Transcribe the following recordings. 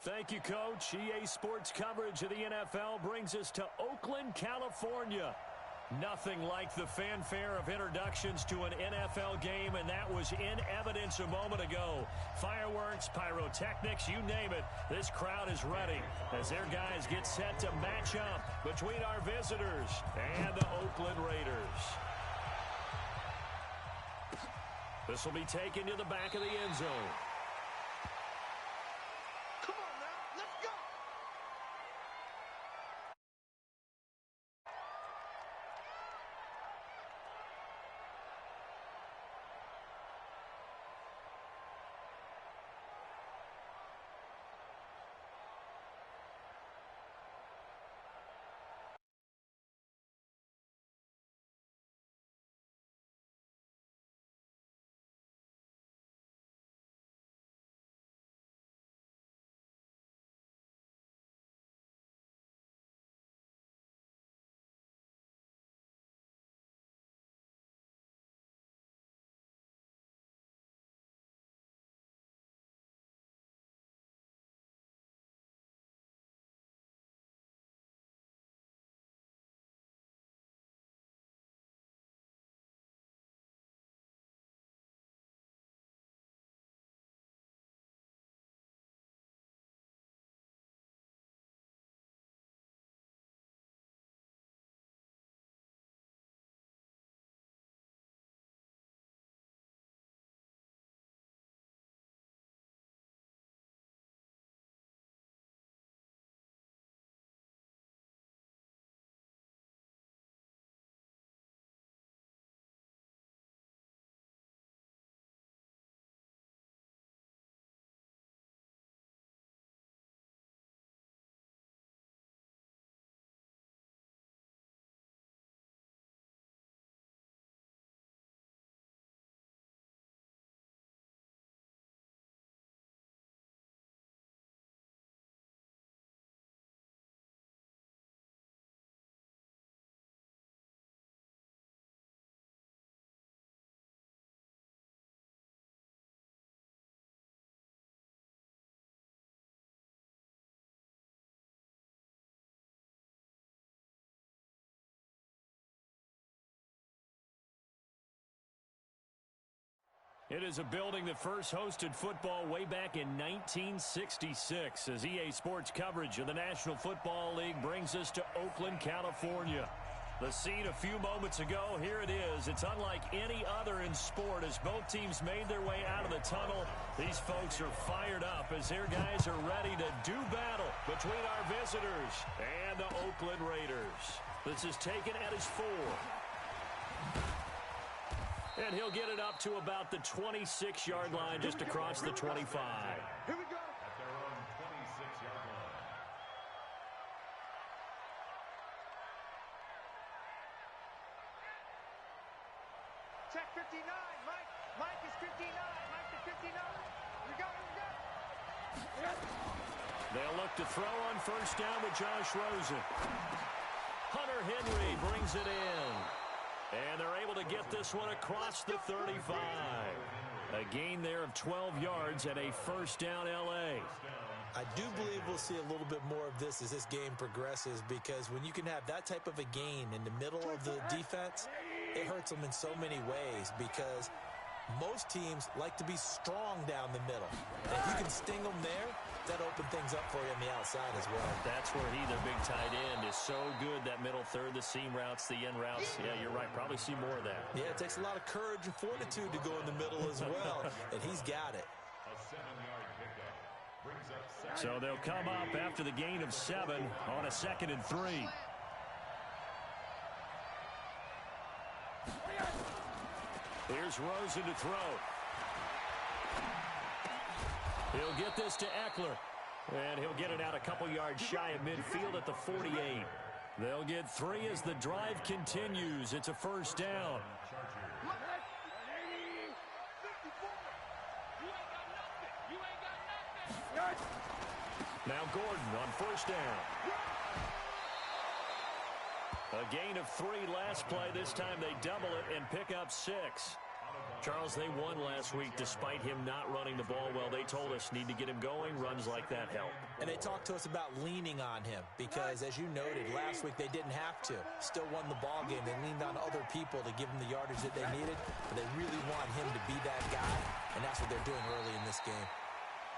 Thank you, Coach. EA Sports coverage of the NFL brings us to Oakland, California. Nothing like the fanfare of introductions to an NFL game, and that was in evidence a moment ago. Fireworks, pyrotechnics, you name it. This crowd is ready as their guys get set to match up between our visitors and the Oakland Raiders. This will be taken to the back of the end zone. It is a building that first hosted football way back in 1966 as EA Sports coverage of the National Football League brings us to Oakland, California. The scene a few moments ago, here it is. It's unlike any other in sport as both teams made their way out of the tunnel. These folks are fired up as their guys are ready to do battle between our visitors and the Oakland Raiders. This is taken at his 4. And he'll get it up to about the 26-yard line just across the 25. Here we go. At their own 26-yard line. Check 59. Mike is 59. Mike to 59. Here we go. They'll look to throw on first down with Josh Rosen. Hunter Henry brings it in. And they're able to get this one across the 35. A gain there of 12 yards and a first down L.A. I do believe we'll see a little bit more of this as this game progresses because when you can have that type of a gain in the middle of the defense, it hurts them in so many ways because most teams like to be strong down the middle. And if you can sting them there, that opens things up for you on the outside as well. That's where he, the big tight end, is so good, that middle third, the seam routes, the end routes. Yeah, you're right. Probably see more of that. Yeah, it takes a lot of courage and fortitude to go in the middle as well, and he's got it. A 7-yard pickup brings up second. So they'll come up after the gain of 7 on a 2nd and 3. Here's Rosen to throw. He'll get this to Eckler. And he'll get it out a couple yards shy of midfield at the 48. They'll get 3 as the drive continues. It's a first down. Now Gordon on first down. A gain of 3 last play. This time they double it and pick up 6. Charles, they won last week despite him not running the ball well. They told us need to get him going. Runs like that help. And they talked to us about leaning on him because, as you noted, last week they didn't have to. Still won the ball game. They leaned on other people to give them the yardage that they needed. But they really want him to be that guy, and that's what they're doing early in this game.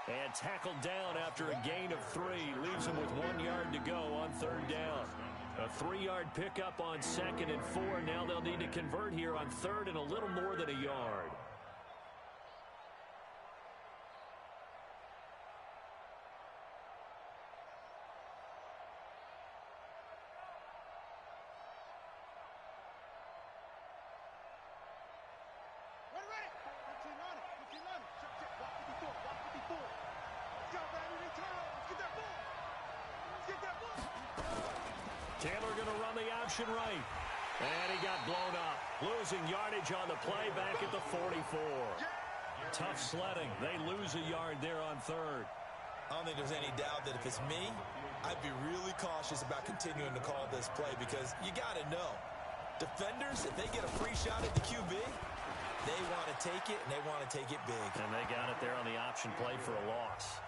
And tackled down after a gain of 3. Leaves him with 1 yard to go on 3rd down. A 3-yard pickup on 2nd and 4. Now they'll need to convert here on 3rd and a little more than a yard. Taylor going to run the option right. And he got blown up. Losing yardage on the play back at the 44. Tough sledding. They lose a yard there on 3rd. I don't think there's any doubt that if it's me, I'd be really cautious about continuing to call this play because you got to know. Defenders, if they get a free shot at the QB, they want to take it, and they want to take it big. And they got it there on the option play for a loss.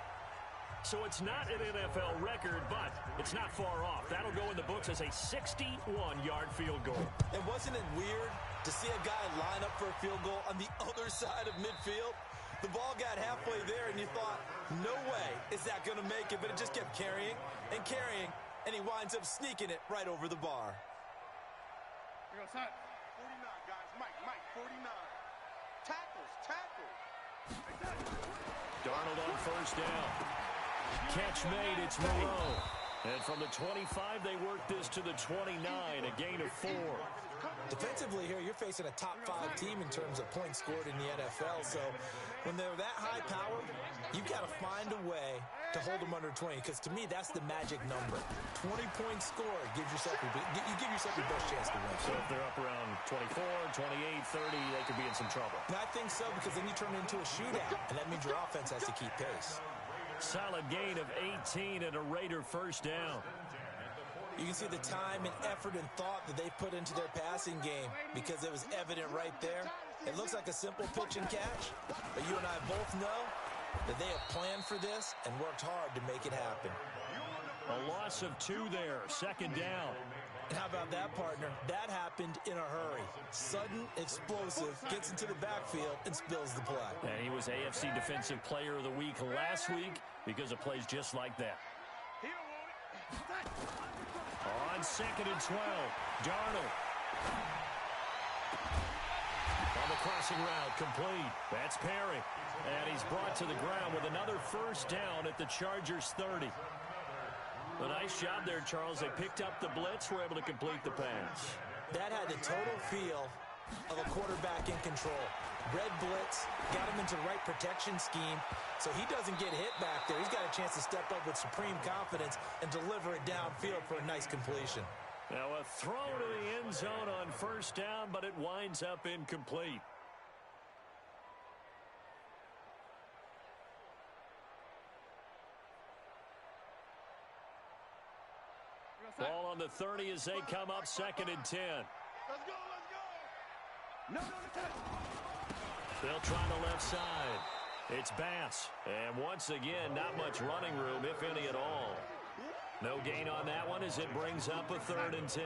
So it's not an NFL record, but it's not far off. That'll go in the books as a 61-yard field goal. And wasn't it weird to see a guy line up for a field goal on the other side of midfield? The ball got halfway there, and you thought, no way is that going to make it, but it just kept carrying, and he winds up sneaking it right over the bar. Here goes, son. 49, guys. Mike, 49. Tackles. Darnold on 1st down. Catch made, it's Moreau. And from the 25, they work this to the 29, a gain of 4. Defensively here, you're facing a top 5 team in terms of points scored in the NFL. So when they're that high powered, you've got to find a way to hold them under 20. Because to me, that's the magic number. 20 points scored gives yourself your best chance to win. So if they're up around 24, 28, 30, they could be in some trouble. And I think so because then you turn it into a shootout. And that means your offense has to keep pace. Solid gain of 18 and a Raider 1st down. You can see the time and effort and thought that they put into their passing game because it was evident right there. It looks like a simple pitch and catch, but you and I both know that they have planned for this and worked hard to make it happen. A loss of 2 there, 2nd down. And how about that, partner? That happened in a hurry. Sudden, explosive, gets into the backfield and spills the play. And he was AFC Defensive Player of the Week last week because of plays just like that. On 2nd and 12, Darnold. On the crossing route, complete. That's Perry. And he's brought to the ground with another 1st down at the Chargers' 30. A nice job there, Charles. They picked up the blitz, were able to complete the pass. That had the total feel of a quarterback in control. Red blitz, got him into the right protection scheme, so he doesn't get hit back there. He's got a chance to step up with supreme confidence and deliver it downfield for a nice completion. Now a throw to the end zone on 1st down, but it winds up incomplete. Ball on the 30 as they come up 2nd and 10. Let's go. No. They'll try the left side. It's Bass. And once again, not much running room, if any at all. No gain on that one as it brings up a 3rd and 10.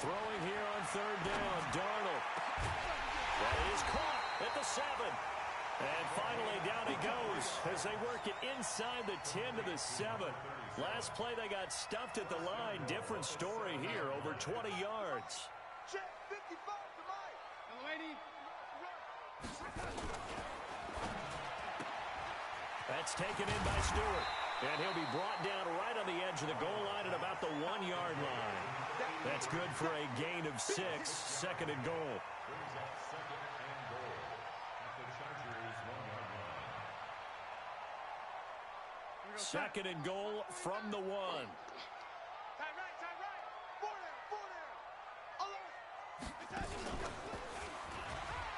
Throwing here on 3rd down, Darnold. That is caught at the 7. And finally, down he goes as they work it inside the 10 to the 7. Last play, they got stuffed at the line. Different story here, over 20 yards. Check 55 to Mike. That's taken in by Stewart. And he'll be brought down right on the edge of the goal line at about the 1-yard line. That's good for a gain of 6, 2nd and goal. 2nd and goal from the 1. Tie right. 4 there.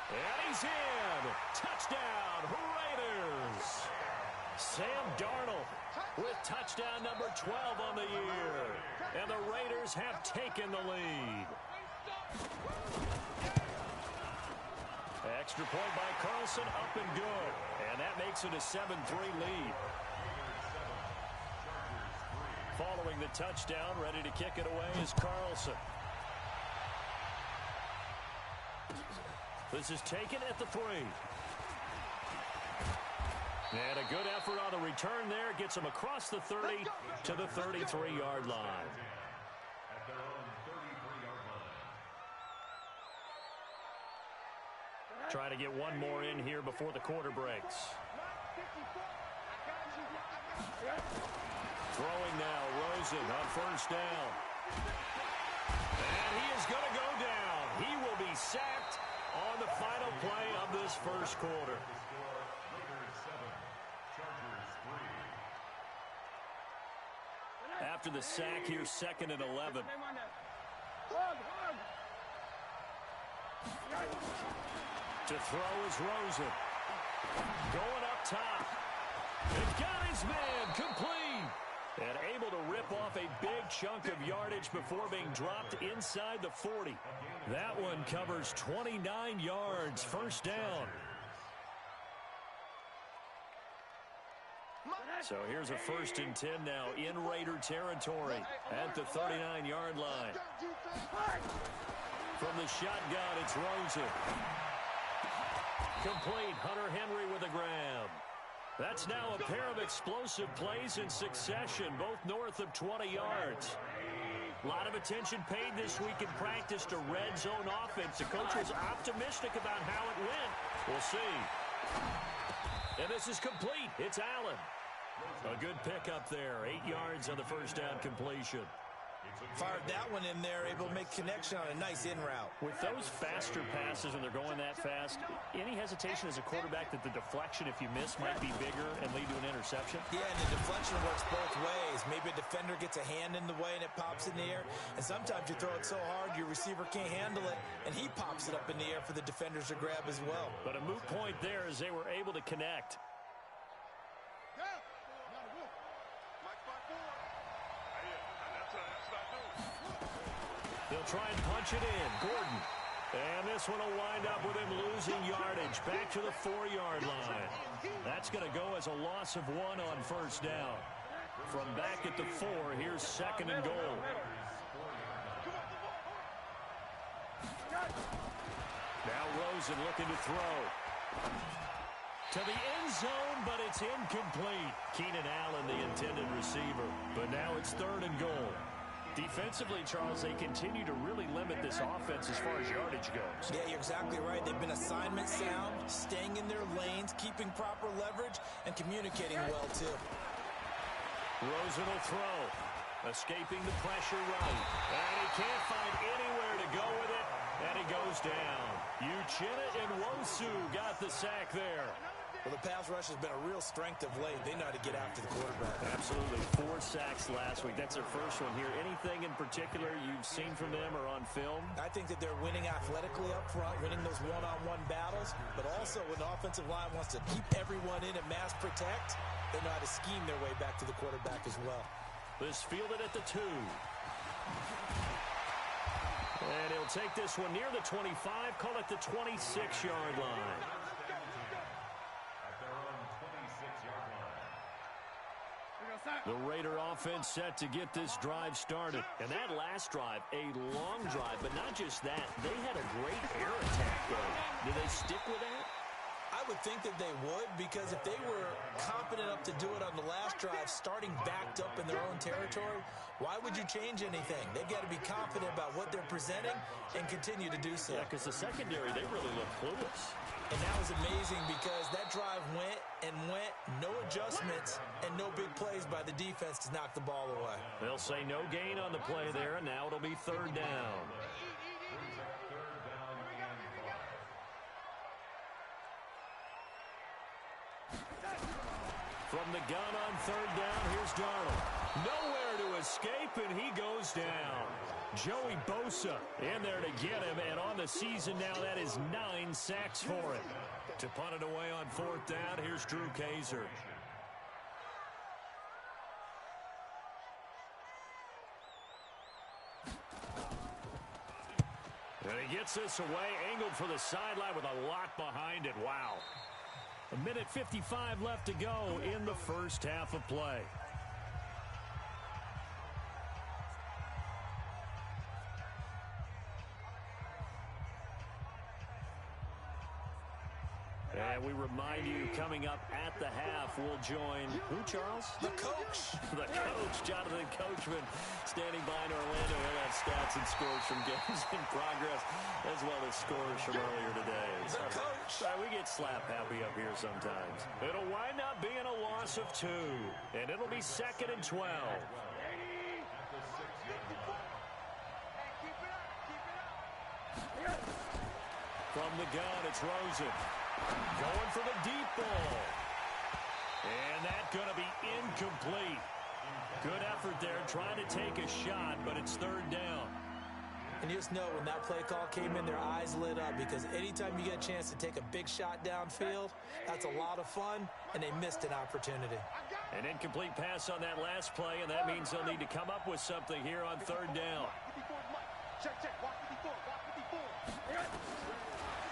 And he's in. Touchdown, Raiders. Sam Darnold with touchdown number 12 on the year. And the Raiders have taken the lead. Extra point by Carlson, up and good. And that makes it a 7-3 lead. Following the touchdown, ready to kick it away is Carlson. This is taken at the 3. And a good effort on the return there. Gets him across the 30 to the 33-yard line. At their own 33-yard line. Trying to get one more in here before the quarter breaks. Throwing now, Rosen on first down. And he is going to go down. He will be sacked on the final play of this first quarter. After the sack, here's 2nd and 11. To throw is Rosen. Going up top. They've got his man complete. And able to rip off a big chunk of yardage before being dropped inside the 40. That one covers 29 yards. First down. So here's a 1st and 10 now in Raider territory at the 39-yard line. From the shotgun, it's Rosen. Complete. Hunter Henry with a grab. That's now a pair of explosive plays in succession, both north of 20 yards. A lot of attention paid this week in practice to red zone offense. The coach was optimistic about how it went. We'll see. And this is complete. It's Allen. A good pickup there. 8 yards on the first down completion. Fired that one in there, able to make connection on a nice in route. With those faster passes when they're going that fast, any hesitation as a quarterback that the deflection, if you miss, might be bigger and lead to an interception? Yeah, and the deflection works both ways. Maybe a defender gets a hand in the way and it pops in the air. And sometimes you throw it so hard your receiver can't handle it, and he pops it up in the air for the defenders to grab as well. But a moot point there as they were able to connect. They'll try and punch it in. Gordon. And this one will wind up with him losing yardage. Back to the 4-yard line. That's going to go as a loss of 1 on first down. From back at the 4, here's 2nd and goal. Now Rosen looking to throw. To the end zone, but it's incomplete. Keenan Allen, the intended receiver. But now it's 3rd and goal. Defensively, Charles, they continue to really limit this offense as far as yardage goes. Yeah, you're exactly right. They've been assignment sound, staying in their lanes, keeping proper leverage, and communicating well, too. Rosen will throw. Escaping the pressure right. And he can't find anywhere to go with it, and he goes down. Uchenna and Wosu got the sack there. Well, the pass rush has been a real strength of late. They know how to get after the quarterback. Absolutely. 4 sacks last week. That's their first one here. Anything in particular you've seen from them or on film? I think that they're winning athletically up front, winning those one-on-one battles, but also when the offensive line wants to keep everyone in and mass protect, they know how to scheme their way back to the quarterback as well. This fielded at the 2. And he'll take this one near the 25, call it the 26-yard line. The Raider offense set to get this drive started. And that last drive, a long drive, but not just that. They had a great air attack going. Do they stick with that? I would think that they would, because if they were competent enough to do it on the last drive, starting backed up in their own territory, why would you change anything? They've got to be confident about what they're presenting and continue to do so. Yeah, because the secondary, they really look clueless. And that was amazing because that drive went and went, no adjustments, and no big plays by the defense to knock the ball away. They'll say no gain on the play there, and now it'll be 3rd down. From the gun on 3rd down, here's Darnold. Nowhere to escape, and he goes down. Joey Bosa in there to get him, and on the season now, that is 9 sacks for him. To punt it away on 4th down, here's Drew Kaiser. And he gets this away, angled for the sideline with a lot behind it. Wow. 1:55 left to go in the first half of play. And we remind you, coming up at the half, we'll join, who, Charles? The coach. The coach, Jonathan Coachman, standing by in Orlando. He'll have stats and scores from games in progress, as well as scores from earlier today. The coach. We get slap happy up here sometimes. It'll wind up being a loss of 2, and it'll be 2nd and 12. From the gun, it's Rosen. Going for the deep ball. And that's going to be incomplete. Good effort there, trying to take a shot, but it's 3rd down. And you just know when that play call came in, their eyes lit up, because anytime you get a chance to take a big shot downfield, that's a lot of fun, and they missed an opportunity. An incomplete pass on that last play, and that means they'll need to come up with something here on 3rd down.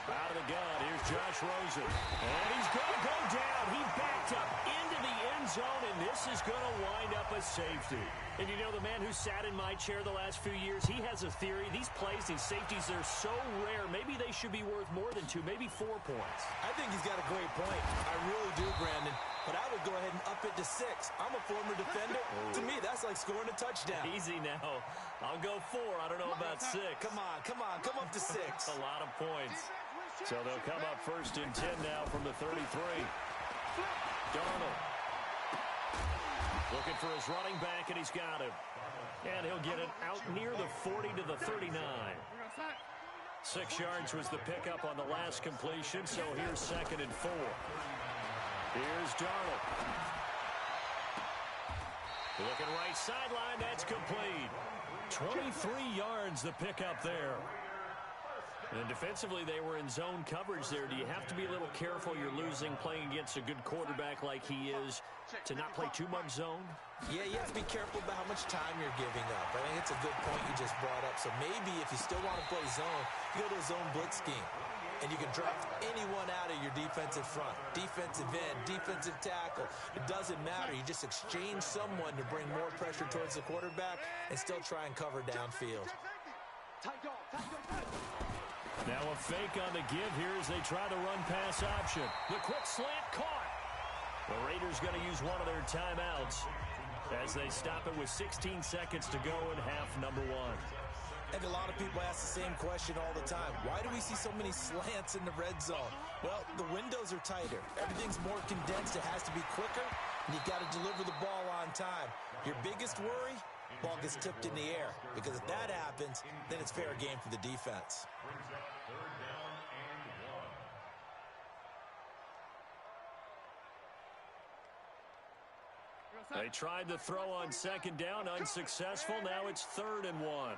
Out of the gun, here's Josh Rosen. And he's going to go down. He backed up into the end zone, and this is going to wind up a safety. And you know, the man who sat in my chair the last few years, he has a theory. These plays, these safeties, they're so rare. Maybe they should be worth more than 2, maybe 4 points. I think he's got a great point. I really do, Brandon. But I would go ahead and up it to 6. I'm a former defender. To me, that's like scoring a touchdown. Easy now. I'll go 4. I don't know about 6. Come up to 6. A lot of points. So they'll come up 1st and 10 now from the 33. Darnold looking for his running back, and he's got him. And he'll get it out near the 40 to the 39. 6 yards was the pickup on the last completion, so here's 2nd and 4. Here's Darnold. Looking right sideline, that's complete. 23 yards the pickup there. And defensively, they were in zone coverage there. Do you have to be a little careful? You're losing, playing against a good quarterback like he is, to not play too much zone? Yeah, you have to be careful about how much time you're giving up. I think it's a good point you just brought up. So maybe if you still want to play zone, you go to a zone blitz scheme. And you can draft anyone out of your defensive front. Defensive end, defensive tackle. It doesn't matter. You just exchange someone to bring more pressure towards the quarterback and still try and cover downfield. Now a fake on the give here as they try the run-pass option. The quick slant caught. The Raiders going to use one of their timeouts as they stop it with 16 seconds to go in half number 1. And a lot of people ask the same question all the time. Why do we see so many slants in the red zone? Well, the windows are tighter. Everything's more condensed. It has to be quicker, and you've got to deliver the ball on time. Your biggest worry? Ball gets tipped in the air, because if that happens, then it's fair game for the defense. They tried to throw on 2nd down, unsuccessful. Now it's 3rd and 1.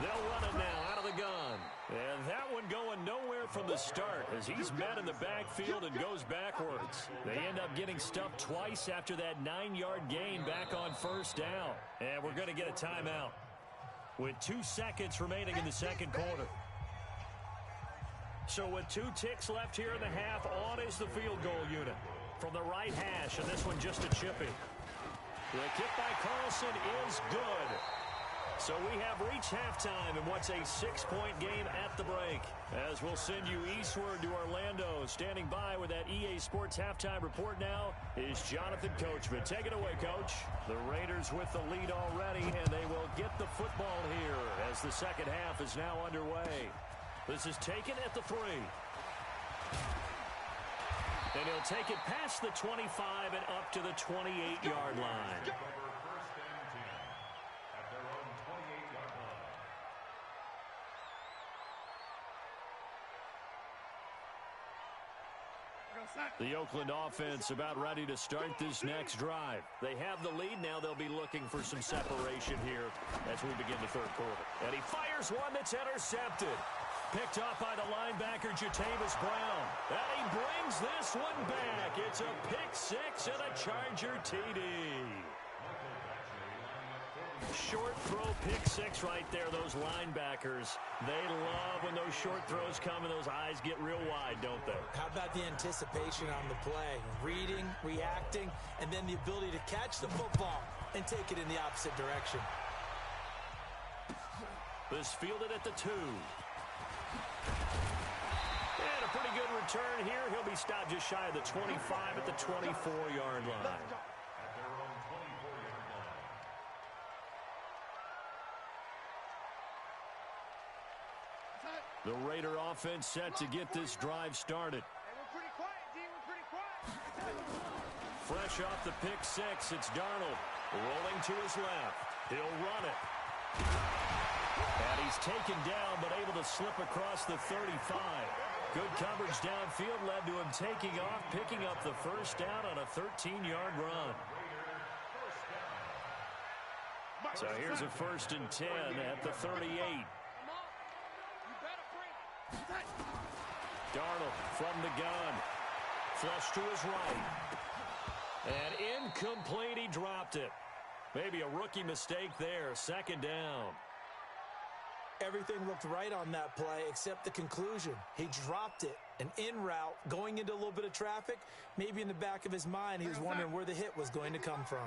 They'll run it now out of the gun. And that one going nowhere from the start as he's met in the backfield and goes backwards. They end up getting stuffed twice after that 9-yard gain back on 1st down. And we're going to get a timeout with 2 seconds remaining in the 2nd quarter. So with 2 ticks left here in the half, on is the field goal unit from the right hash, and this one just a chipping. The kick by Carlson is good. So we have reached halftime in what's a 6-point game at the break. As we'll send you eastward to Orlando. Standing by with that EA Sports halftime report now is Jonathan Coachman. Take it away, Coach. The Raiders with the lead already, and they will get the football here as the second half is now underway. This is taken at the 3. And he'll take it past the 25 and up to the 28-yard line. The Oakland offense about ready to start this next drive. They have the lead. Now they'll be looking for some separation here as we begin the 3rd quarter. And he fires one that's intercepted. Picked up by the linebacker, Jatavis Brown. And he brings this one back. It's a pick 6 and a Charger TD. Short throw, pick six right there, those linebackers. They love when those short throws come and those eyes get real wide, don't they? How about the anticipation on the play? Reading, reacting, and then the ability to catch the football and take it in the opposite direction. This fielded at the 2. And a pretty good return here. He'll be stopped just shy of the 25 at the 24-yard line. The Raider offense set to get this drive started. We're pretty quiet, D. We're pretty quiet. Fresh off the pick six, it's Darnold rolling to his left. He'll run it. And he's taken down, but able to slip across the 35. Good coverage downfield led to him taking off, picking up the first down on a 13-yard run. So here's a 1st and 10 at the 38. Darnold from the gun. Flush to his right. And incomplete, he dropped it. Maybe a rookie mistake there. 2nd down. Everything looked right on that play except the conclusion. He dropped it. An in route, going into a little bit of traffic. Maybe in the back of his mind, he was wondering where the hit was going to come from.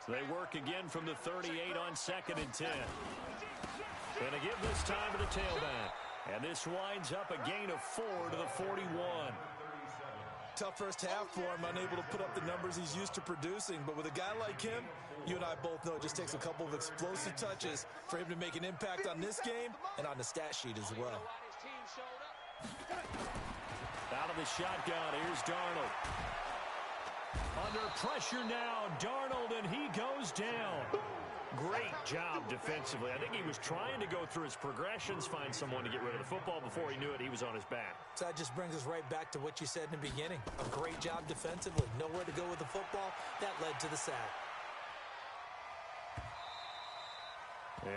They work again from the 38 on 2nd and 10. And they give this time to the tailback. And this winds up a gain of 4 to the 41. Tough first half for him, unable to put up the numbers he's used to producing. But with a guy like him, you and I both know it just takes a couple of explosive touches for him to make an impact on this game and on the stat sheet as well. Out of the shotgun, here's Darnold. Under pressure now, Darnold, and he goes down. Great job defensively. I think he was trying to go through his progressions, find someone to get rid of the football. Before he knew it, he was on his back. So that just brings us right back to what you said in the beginning. A great job defensively. Nowhere to go with the football. That led to the sack.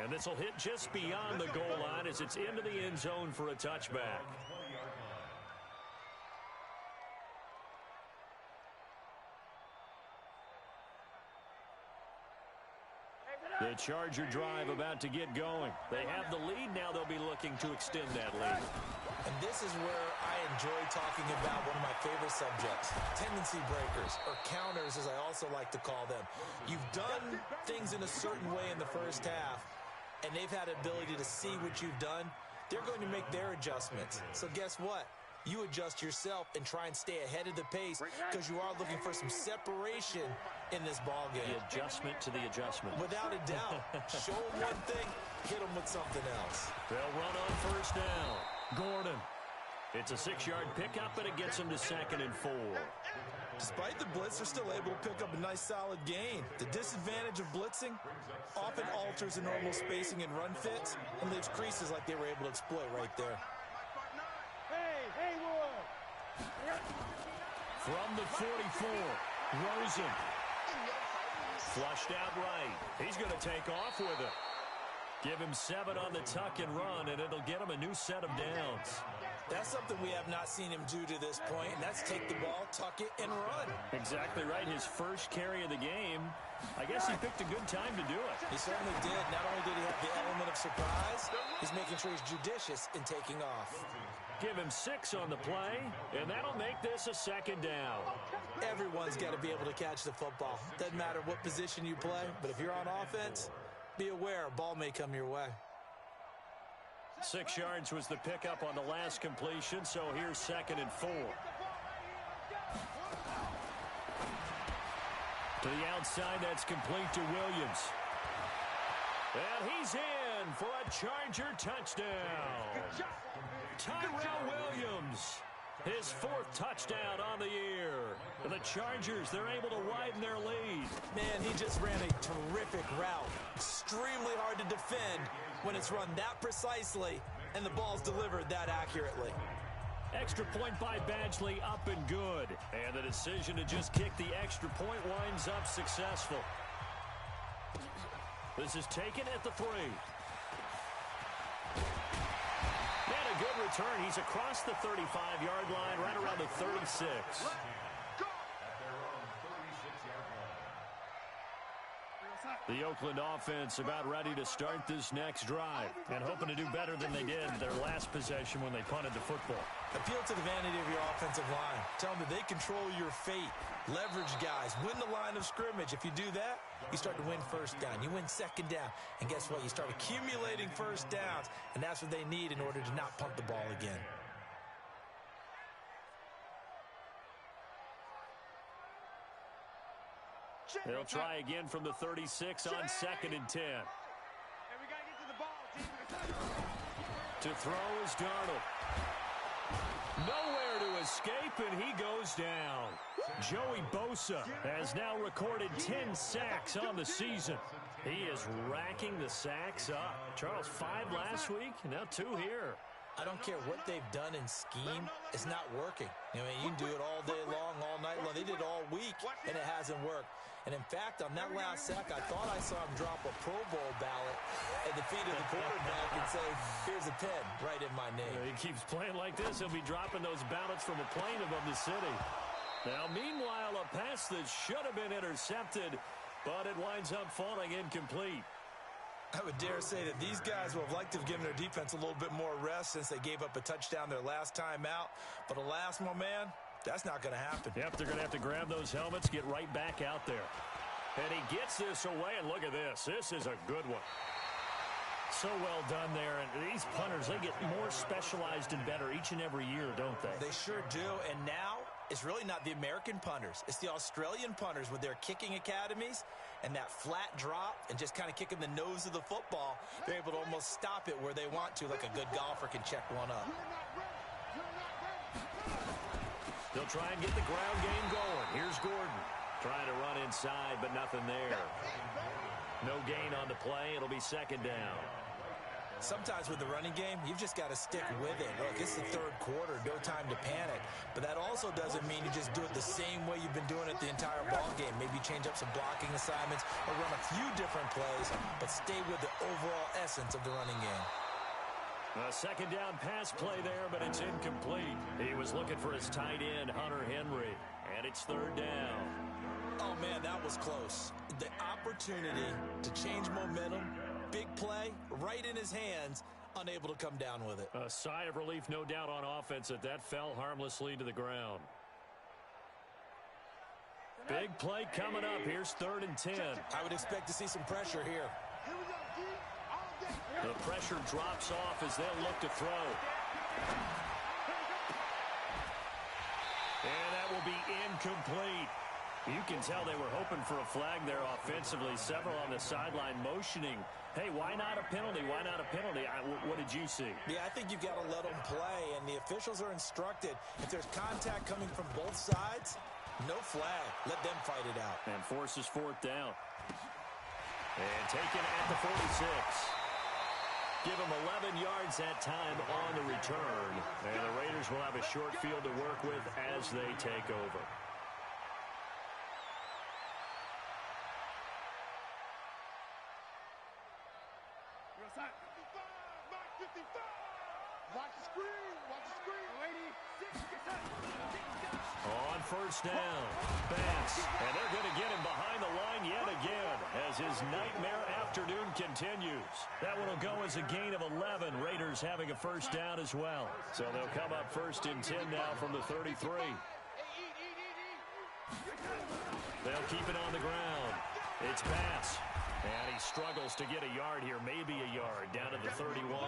And this will hit just beyond the goal line as it's into the end zone for a touchback. The Charger drive about to get going. They have the lead. Now they'll be looking to extend that lead. And this is where I enjoy talking about one of my favorite subjects, tendency breakers, or counters as I also like to call them. You've done things in a certain way in the first half, and they've had an ability to see what you've done. They're going to make their adjustments. So guess what? You adjust yourself and try and stay ahead of the pace because you are looking for some separation in this ball game. The adjustment to the adjustment. Without a doubt. Show them one thing, hit them with something else. They'll run on 1st down. Gordon. It's a 6-yard pickup, but it gets them to 2nd and 4. Despite the blitz, they're still able to pick up a nice solid gain. The disadvantage of blitzing often alters the normal spacing and run fits and leaves creases like they were able to exploit right there. From the 44, Rosen. Flushed out right. He's going to take off with it. Give him 7 on the tuck and run, and it'll get him a new set of downs. That's something we have not seen him do to this point, and that's take the ball, tuck it, and run. Exactly right. His first carry of the game. I guess he picked a good time to do it. He certainly did. Not only did he have the element of surprise, he's making sure he's judicious in taking off. Give him 6 on the play, and that'll make this a 2nd down. Everyone's got to be able to catch the football. Doesn't matter what position you play, but if you're on offense, be aware a ball may come your way. 6 yards was the pickup on the last completion, so here's 2nd and 4. To the outside, that's complete to Williams. And he's in for a Charger touchdown. Tyrell Williams, his 4th touchdown on the year. And the Chargers, they're able to widen their lead. Man, he just ran a terrific route. Extremely hard to defend when it's run that precisely and the ball's delivered that accurately. Extra point by Badgley, up and good. And the decision to just kick the extra point winds up successful. This is taken at the 3. And a good return. He's across the 35-yard line, right around the 36. The Oakland offense about ready to start this next drive and hoping to do better than they did their last possession when they punted the football. Appeal to the vanity of your offensive line. Tell them that they control your fate. Leverage guys. Win the line of scrimmage. If you do that, you start to win first down. You win second down. And guess what? You start accumulating first downs. And that's what they need in order to not punt the ball again. They'll try again from the 36 on 2nd and 10. And we got to get to the ball, team. To throw is Darnold. Nowhere to escape, and he goes down. Joey Bosa has now recorded 10 sacks on the season. He is racking the sacks up. Charles, 5 last week, now 2 here. I don't care what they've done in scheme. It's not working. I mean, you can do it all day long, all night long. They did it all week, and it hasn't worked. And, in fact, on that last sack, I thought I saw him drop a Pro Bowl ballot at the feet of the quarterback and say, here's a pen right in my name. He keeps playing like this. He'll be dropping those ballots from a plane above the city. Now, meanwhile, a pass that should have been intercepted, but it winds up falling incomplete. I would dare say that these guys would have liked to have given their defense a little bit more rest since they gave up a touchdown their last time out. But alas, my man, that's not going to happen. Yep, they're going to have to grab those helmets, get right back out there. And he gets this away, and look at this. This is a good one. So well done there. And these punters, they get more specialized and better each and every year, don't they? They sure do. And now it's really not the American punters. It's the Australian punters with their kicking academies and that flat drop and just kind of kicking the nose of the football. They're able to almost stop it where they want to, like a good golfer can check one up. They'll try and get the ground game going. Here's Gordon trying to run inside, but nothing there. No gain on the play. It'll be 2nd down. Sometimes with the running game, you've just got to stick with it. Look, it's the 3rd quarter, no time to panic. But that also doesn't mean you just do it the same way you've been doing it the entire ball game. Maybe change up some blocking assignments or run a few different plays, but stay with the overall essence of the running game. A 2nd down pass play there, but it's incomplete. He was looking for his tight end, Hunter Henry, and it's 3rd down. Oh, man, that was close. The opportunity to change momentum, big play, right in his hands, unable to come down with it. A sigh of relief, no doubt, on offense that fell harmlessly to the ground. Big play coming up. Here's 3rd and 10. I would expect to see some pressure here. The pressure drops off as they'll look to throw. And that will be incomplete. You can tell they were hoping for a flag there offensively. Several on the sideline motioning. Hey, why not a penalty? Why not a penalty? What did you see? Yeah, I think you've got to let them play, and the officials are instructed. If there's contact coming from both sides, no flag. Let them fight it out. And forces 4th down. And taken at the 46. Give them 11 yards that time on the return. And the Raiders will have a short field to work with as they take over. Watch the screen. Watch the screen. Lady. On 1st down, Bass. And they're going to get him behind the line yet again as his nightmare afternoon continues. That one will go as a gain of 11. Raiders having a 1st down as well. So they'll come up 1st and 10 now from the 33. They'll keep it on the ground. It's Bass. And he struggles to get a yard here, maybe a yard, down to the 31.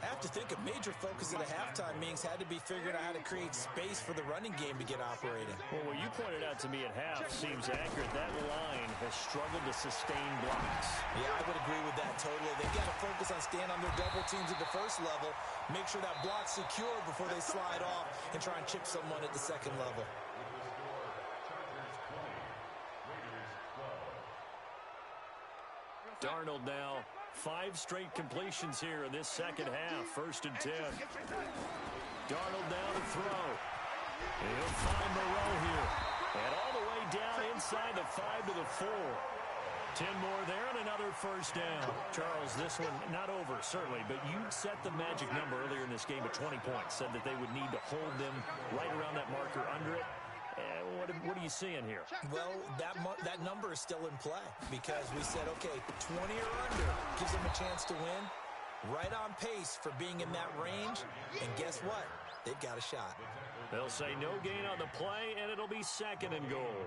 I have to think a major focus at a halftime meetings had to be figuring out how to create space for the running game to get operating. Well, what you pointed out to me at half seems accurate. That line has struggled to sustain blocks. Yeah, I would agree with that totally. They've got to focus on staying on their double teams at the 1st level, make sure that block's secure before they slide off and try and chip someone at the 2nd level. Darnold now 5 straight completions here in this 2nd half. 1st and 10. Darnold now to throw. He'll find Moreau here. And all the way down inside the 5 to the 4. 10 more there and another 1st down. Charles, this one not over, certainly, but you set the magic number earlier in this game at 20 points. Said that they would need to hold them right around that marker under it. What are you seeing here? Well, that number is still in play because we said, okay, 20 or under gives them a chance to win. Right on pace for being in that range. And guess what? They've got a shot. They'll say no gain on the play, and it'll be 2nd and goal.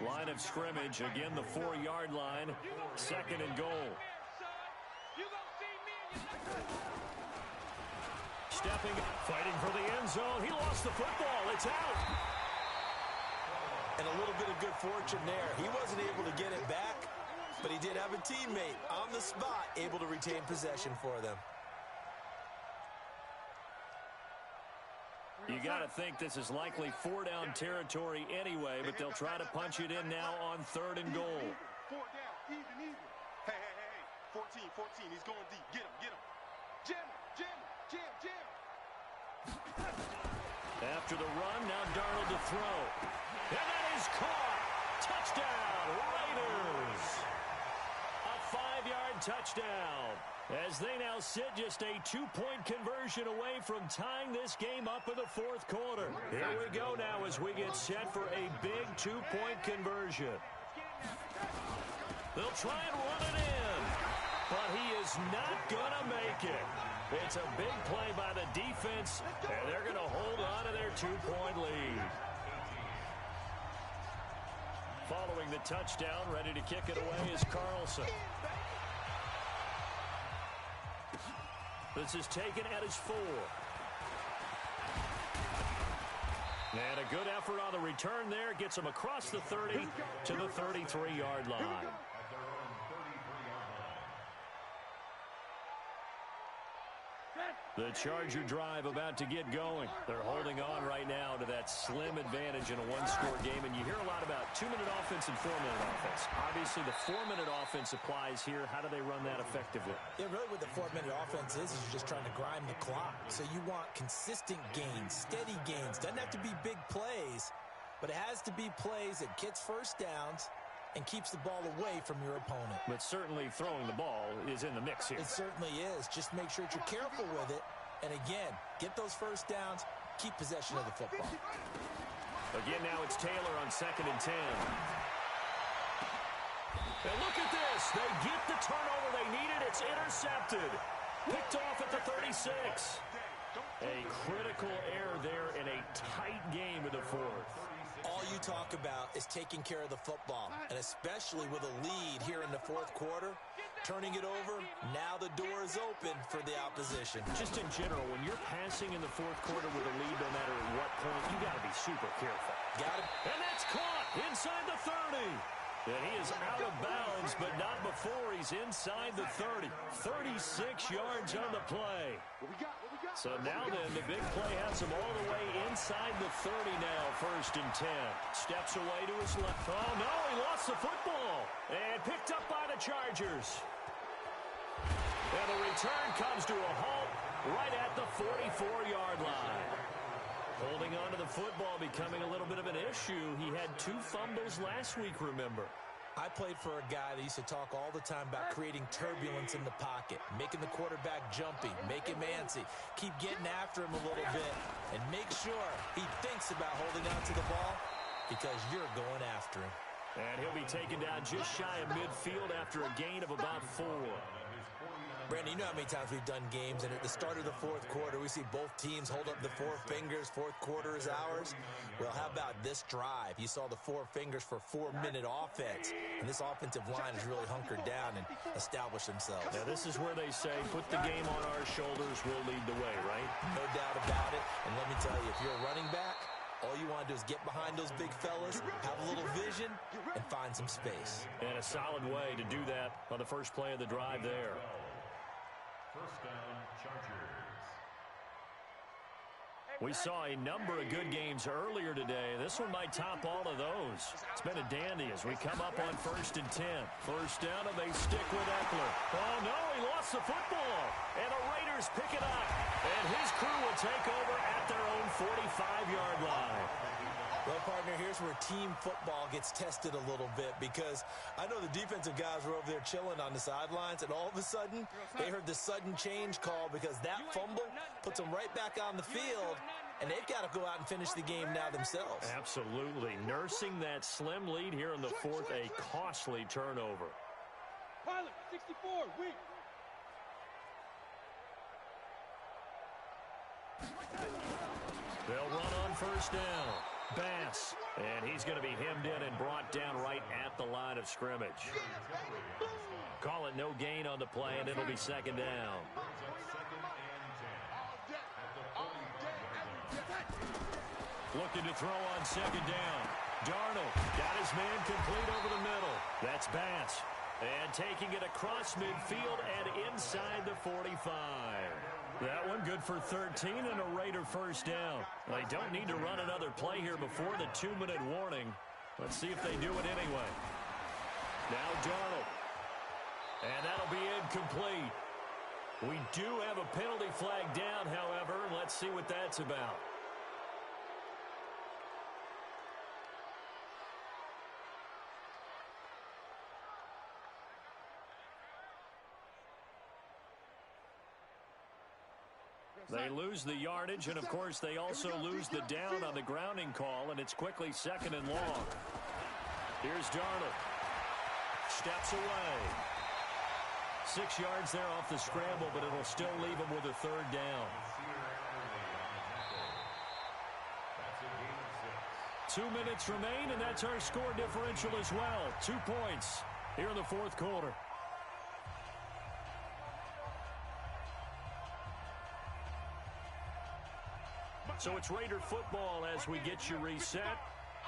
Line of scrimmage, again, the 4-yard line. 2nd and goal. Stepping, fighting for the end zone. He lost the football. It's out. And a little bit of good fortune there. He wasn't able to get it back, but he did have a teammate on the spot able to retain possession for them. You got to think this is likely 4-down territory anyway, but they'll try to punch it in now on 3rd and goal. 4 down, even. Hey. 14, he's going deep. Get him. Jam. After the run, now Darnold to throw. And that is caught. Touchdown, Raiders. A 5-yard touchdown. As they now sit just a 2-point conversion away from tying this game up in the 4th quarter. Here we go now as we get set for a big 2-point conversion. They'll try and run it in, but he is not going to make it. It's a big play by the defense, and they're going to hold on to their 2-point lead. Following the touchdown, ready to kick it away is Carlson. This is taken at his 4. And a good effort on the return there. Gets him across the 30 to the 33-yard line. The Charger drive about to get going. They're holding on right now to that slim advantage in a 1-score game. And you hear a lot about 2-minute offense and 4-minute offense. Obviously, the 4-minute offense applies here. How do they run that effectively? Yeah, really what the 4-minute offense is you're just trying to grind the clock. So you want consistent gains, steady gains. Doesn't have to be big plays, but it has to be plays that gets first downs and keeps the ball away from your opponent. But certainly throwing the ball is in the mix here. It certainly is. Just make sure that you're careful with it. And again, get those first downs, keep possession of the football. Again, now it's Taylor on 2nd and 10. And look at this. They get the turnover they needed. It's intercepted. Picked off at the 36. A critical error there in a tight game in the 4th. All you talk about is taking care of the football, and especially with a lead here in the 4th quarter, turning it over, now the door is open for the opposition. Just in general, when you're passing in the 4th quarter with a lead, no matter at what point, you got to be super careful. And that's caught inside the 30. And he is out of bounds, but not before he's inside the 30. 36 yards on the play. So now then, the big play has him all the way inside the 30 now, 1st and 10. Steps away to his left. Oh, no, he lost the football. And picked up by the Chargers. And the return comes to a halt right at the 44-yard line. Holding on to the football becoming a little bit of an issue. He had 2 fumbles last week, remember. I played for a guy that used to talk all the time about creating turbulence in the pocket, making the quarterback jumpy, make him antsy, keep getting after him a little bit, and make sure he thinks about holding on to the ball because you're going after him. And he'll be taken down just shy of midfield after a gain of about 4. Brandon, you know how many times we've done games, and at the start of the 4th quarter, we see both teams hold up the 4 fingers, 4th quarter is ours. Well, how about this drive? You saw the 4 fingers for 4-minute offense, and this offensive line has really hunkered down and established themselves. Now, this is where they say, put the game on our shoulders, we'll lead the way, right? No doubt about it, and let me tell you, if you're a running back, all you want to do is get behind those big fellas, have a little vision, and find some space. And a solid way to do that on the first play of the drive there. First down, Chargers. We saw a number of good games earlier today. This one might top all of those. It's been a dandy as we come up on 1st and 10. First down, and they stick with Eckler. Oh, no, he lost the football. And the Raiders pick it up. And his crew will take over at their own 45-yard line. Well, partner, here's where team football gets tested a little bit because I know the defensive guys were over there chilling on the sidelines, and all of a sudden, they heard the sudden change call because that fumble puts them right back on the field, and they've got to go out and finish the game now themselves. Absolutely. Nursing that slim lead here in the fourth, a costly turnover. Pilot, 64, wing. They'll run on first down. Bass, and he's going to be hemmed in and brought down right at the line of scrimmage. Call it no gain on the play, and it'll be second down. Looking to throw on second down. Darnold got his man complete over the middle. That's Bass. And taking it across midfield and inside the 45. That one good for 13 and a Raider first down. They don't need to run another play here before the 2-minute warning. Let's see if they do it anyway. Now Darnold. And that'll be incomplete. We do have a penalty flag down, however. Let's see what that's about. They lose the yardage, and, of course, they also lose the down on the grounding call, and it's quickly second and long. Here's Darnold. Steps away. 6 yards there off the scramble, but it'll still leave him with a third down. 2 minutes remain, and that's our score differential as well. 2 points here in the fourth quarter. So it's Raider football as we get you reset.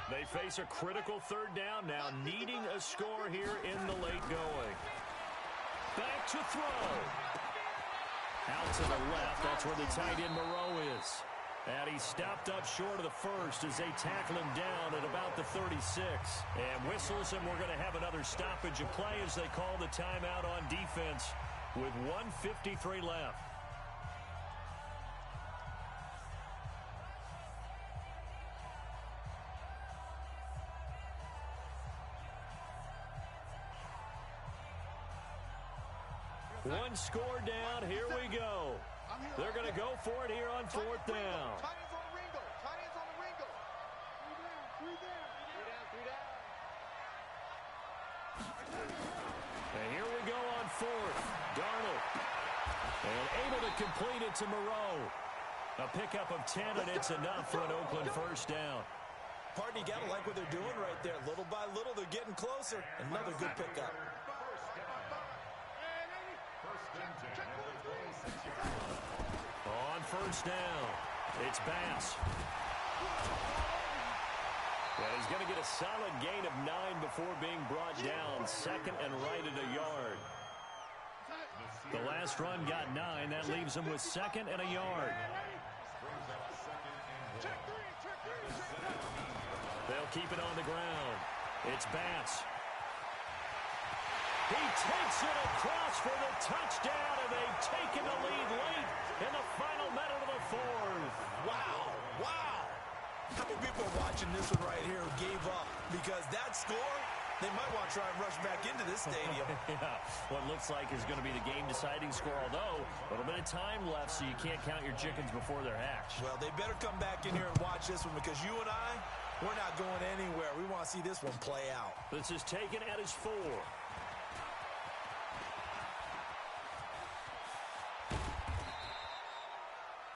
They face a critical third down now, needing a score here in the late going. Back to throw. Out to the left. That's where the tight end Moreau is. And he stopped up short of the first as they tackle him down at about the 36. And whistles, and we're going to have another stoppage of play as they call the timeout on defense with 1:53 left. One score down. Here we go. They're going to go for it here on fourth down. Tight ends on the Ringo. Tight ends on the Ringo. Three down. And here we go on fourth. Darnold. And able to complete it to Moreau. A pickup of 10, and it's enough for an Oakland first down. Partner, you got to like what they're doing right there. Little by little, they're getting closer. Another good pickup. On first down, it's Bass. And he's going to get a solid gain of 9 before being brought down. Second and right at a yard. The last run got 9. That leaves him with second and a yard. They'll keep it on the ground. It's Bass. He takes it across for the touchdown, and they've taken the lead late in the final minute of the fourth. Wow, wow. How many people are watching this one right here who gave up? Because that score, they might want to try and rush back into this stadium. Yeah, what looks like is going to be the game-deciding score, although a little bit of time left, so you can't count your chickens before they're hatched. Well, they better come back in here and watch this one, because you and I, we're not going anywhere. We want to see this one play out. This is taken at his 4.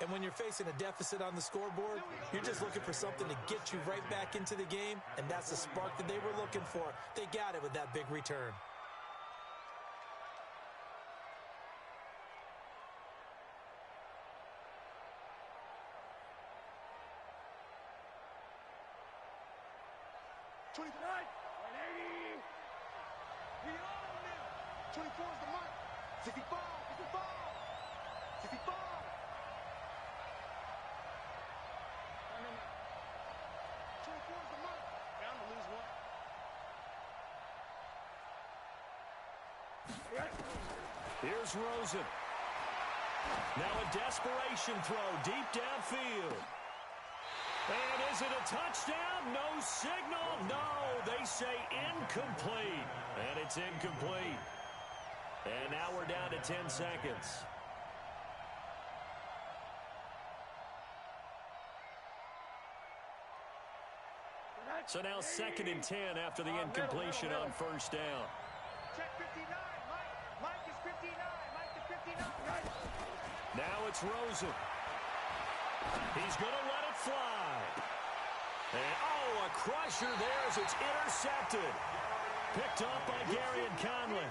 And when you're facing a deficit on the scoreboard, you're just looking for something to get you right back into the game, and that's the spark that they were looking for. They got it with that big return. We own them. 24 is the mark. 65, 65, 65. 24 is the mark. Bound to lose one. Here's Rosen. Now a desperation throw deep downfield. And is it a touchdown? No signal. No, they say incomplete. And it's incomplete. And now we're down to 10 seconds. So now 2nd and 10 after the incompletion on first down. Check 59, Mike. Mike is 59. Mike is 59. Now it's Rosen. He's going to let it fly. And, oh, a crusher there as it's intercepted. Picked up by Gary and Conley.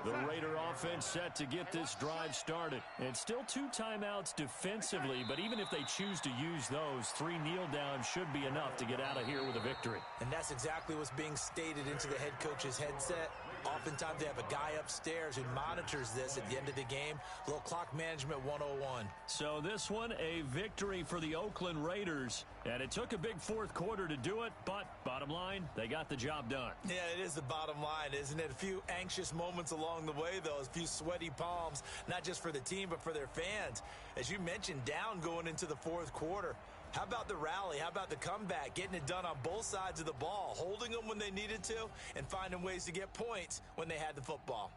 The Raider offense set to get this drive started. And still 2 timeouts defensively, but even if they choose to use those, 3 kneel downs should be enough to get out of here with a victory. And that's exactly what's being stated into the head coach's headset. Oftentimes they have a guy upstairs who monitors this at the end of the game. A little clock management 101. So this one, a victory for the Oakland Raiders. And it took a big 4th quarter to do it, but bottom line, they got the job done. Yeah, it is the bottom line, isn't it? A few anxious moments along the way, though. A few sweaty palms, not just for the team, but for their fans. As you mentioned, down going into the 4th quarter. How about the rally? How about the comeback? Getting it done on both sides of the ball, holding them when they needed to, and finding ways to get points when they had the football.